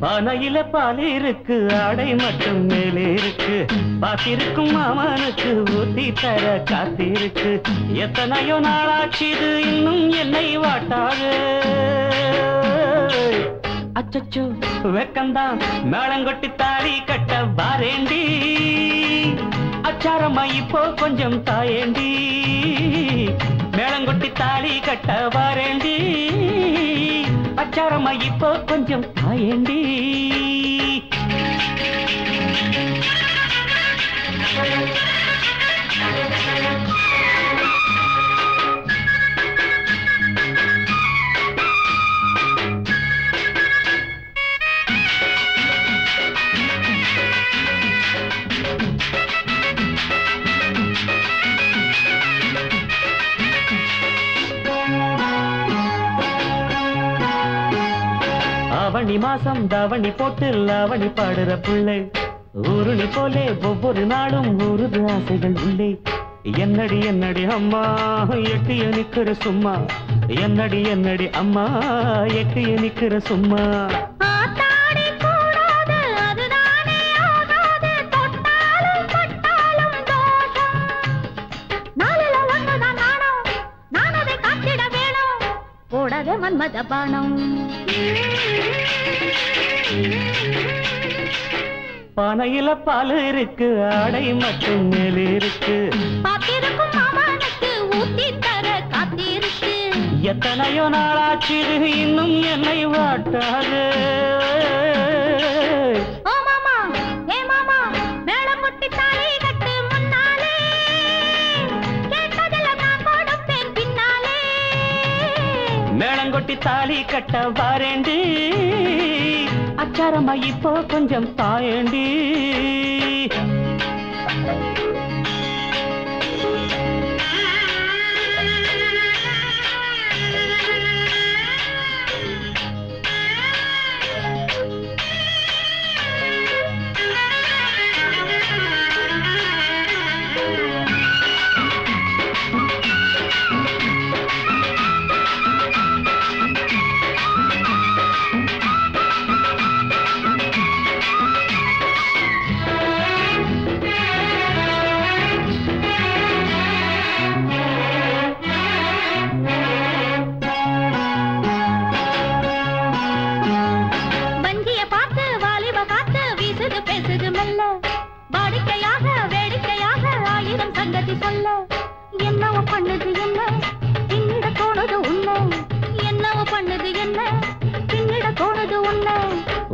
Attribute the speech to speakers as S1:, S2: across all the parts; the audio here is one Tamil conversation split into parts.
S1: பானையில பால் இருக்கு, ஆடை மட்டும் மேலே இருக்கு. பாத்திருக்கும் மாமனுக்கு ஊத்தி தர காத்திருக்கு. எத்தனையோ நாளாச்சுது இன்னும் என்னை வாட்டாக. அச்சச்சோ வெக்கந்தான், மேளங்கொட்டி தாலி கட்ட வாரேண்டி. அச்சாரம்மா இப்போ கொஞ்சம் தாயேண்டி. மேளங்கொட்டி தாலி கட்ட வாரேண்டி. அச்சாரம்மா இப்போ கொஞ்சம் தாயேண்டி. ஆவணி மாசம் தாவணி போட்டு லாவணி பாடுற பிள்ளை. ஊருணி போலே ஒவ்வொரு நாளும் ஊருது ஆசைகள் உள்ளே. என்னடி என்னடி அம்மா எட்டிய நிக்கிற சும்மா. என்னடி என்னடி அம்மா எட்டிய நிக்கிற சும்மா.
S2: மன்மத பானம்
S1: பானையில பால் இருக்கு, ஆடை மட்டும் மேலே இருக்கு.
S2: பாத்திருக்கும் மாமனுக்கு ஊத்தி தர காத்திருக்கு.
S1: எத்தனையோ நாளாச்சு இன்னும் என்னை வாட்டாது.
S2: ஓ மாமா ஏ மாமா மேளம் கொட்டி தாலி கட்டு முன்னாலே. கேட்டதெல்லாம் நான் கொடுப்பேன் பின்னாலே.
S1: மேளங்கொட்டி தாலி கட்ட வாரேண்டி. அச்சாரம்மா இப்போ கொஞ்சம் தாயேண்டி.
S2: என்னவோ பண்ணுது என்ன பின்னிட தோணுது உன்னை. என்னவோ பண்ணுது என்ன பின்னிட தோணுது உன்னை.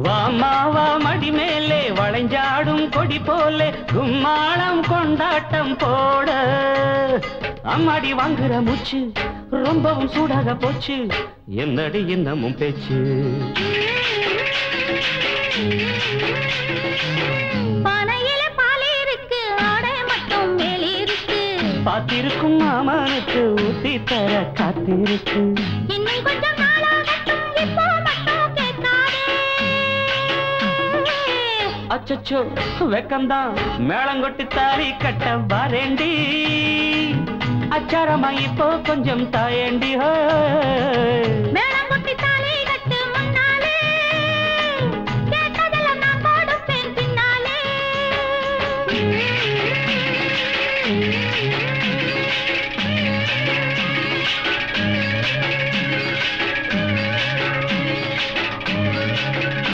S1: வாமாவா மடி மேலே வளைஞ்சாடும் கொடி போலே கும்மாளம் கொண்டாட்டம் போட. அம்மாடி வாங்குற மூச்சு ரொம்பவும் சூடாக போச்சு. என்னடி இன்னமும் பேச்சு.
S2: பானையில பால் இருக்கு, ஆடை மட்டும் மேலே இருக்கு.
S1: பாத்திருக்கும் மாமனுக்கு ஊத்தி தர காத்திருக்கு.
S2: இன்னும் கொஞ்சம் நாளாகட்டும், இப்போ மட்டும் கேட்காதே.
S1: அச்சச்சோ வெக்கந்தான், மேளங்கொட்டி தாலி கட்ட வாரேண்டி. அச்சாரம்மா இப்போ கொஞ்சம் தாயேண்டி.